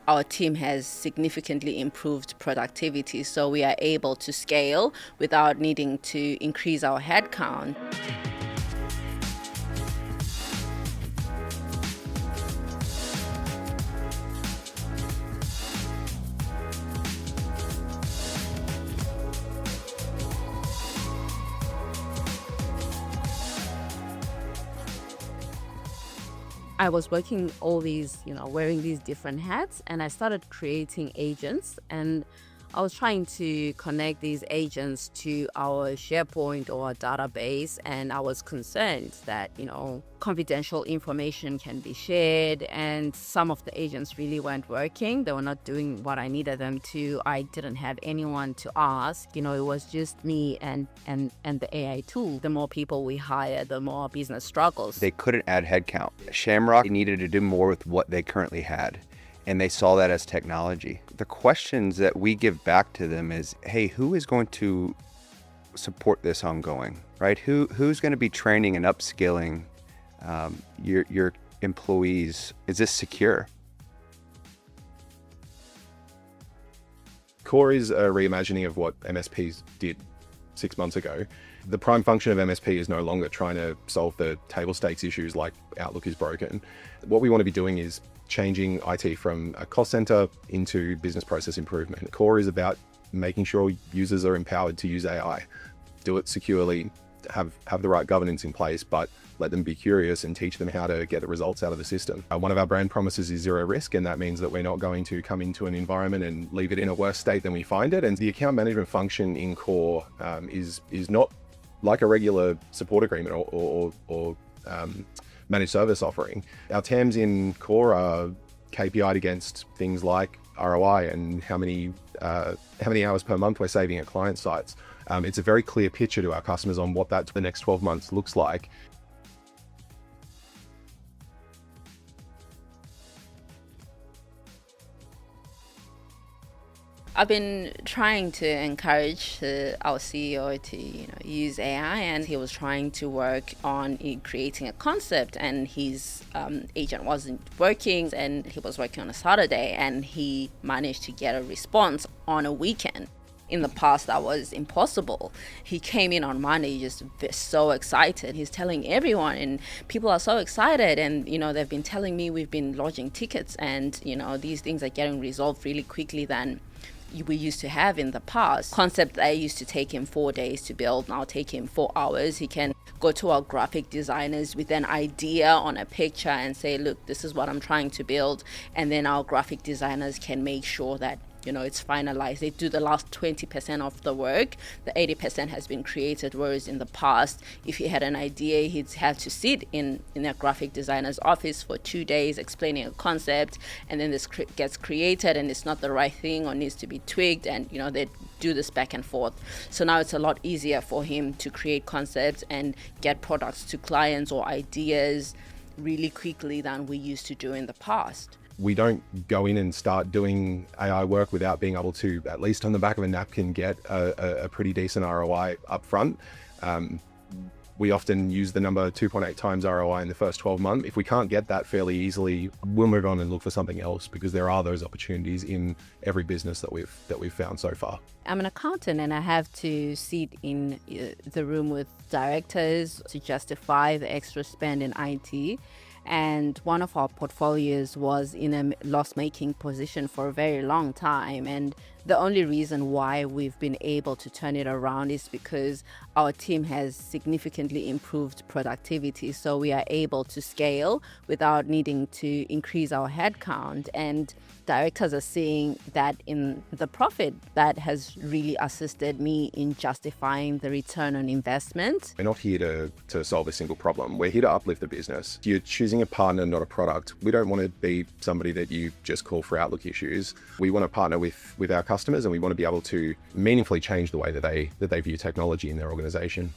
our team has significantly improved productivity, so we are able to scale without needing to increase our headcount. I was working all these, wearing these different hats, and I started creating agents, and I was trying to connect these agents to our SharePoint or our database, and I was concerned that, confidential information can be shared, and some of the agents really weren't working. They were not doing what I needed them to. I didn't have anyone to ask. It was just me and the AI tool. The more people we hire, the more business struggles. They couldn't add headcount. Shamrock needed to do more with what they currently had, and they saw that as technology. The questions that we give back to them is, hey, who is going to support this ongoing, right? Who's going to be training and upskilling your employees? Is this secure? Core is a reimagining of what MSPs did 6 months ago. The prime function of MSP is no longer trying to solve the table stakes issues like Outlook is broken. What we want to be doing is changing IT from a cost center into business process improvement. Core is about making sure users are empowered to use AI, do it securely, have the right governance in place, but let them be curious and teach them how to get the results out of the system. One of our brand promises is zero risk, and that means that we're not going to come into an environment and leave it in a worse state than we find it. And the account management function in Core is not like a regular support agreement or managed service offering. Our TAMs in Core are KPI'd against things like ROI and how many hours per month we're saving at client sites. It's a very clear picture to our customers on what that the next 12 months looks like. I've been trying to encourage our CEO to use AI, and he was trying to work on creating a concept, and his agent wasn't working, and he was working on a Saturday, and he managed to get a response on a weekend. In the past, that was impossible. He came in on Monday just so excited. He's telling everyone, and people are so excited, and they've been telling me we've been lodging tickets, and these things are getting resolved really quickly than we used to have in the past. Concept that used to take him 4 days to build now take him 4 hours. He can go to our graphic designers with an idea on a picture and say, look, this is what I'm trying to build, and then our graphic designers can make sure that it's finalized. They do the last 20% of the work. The 80% has been created, whereas in the past, if he had an idea, he'd have to sit in a graphic designer's office for 2 days explaining a concept, and then this gets created and it's not the right thing or needs to be tweaked, and they do this back and forth. So now it's a lot easier for him to create concepts and get products to clients or ideas really quickly than we used to do in the past. We don't go in and start doing AI work without being able to, at least on the back of a napkin, get a pretty decent ROI up front. We often use the number 2.8 times ROI in the first 12 months. If we can't get that fairly easily, we'll move on and look for something else, because there are those opportunities in every business that we've found so far. I'm an accountant, and I have to sit in the room with directors to justify the extra spend in IT. And one of our portfolios was in a loss-making position for a very long time. And the only reason why we've been able to turn it around is because our team has significantly improved productivity. So we are able to scale without needing to increase our headcount. And directors are seeing that in the profit. That has really assisted me in justifying the return on investment. We're not here to solve a single problem. We're here to uplift the business. You're choosing a partner, not a product. We don't want to be somebody that you just call for Outlook issues. We want to partner with our customers, and we want to be able to meaningfully change the way that they view technology in their organization.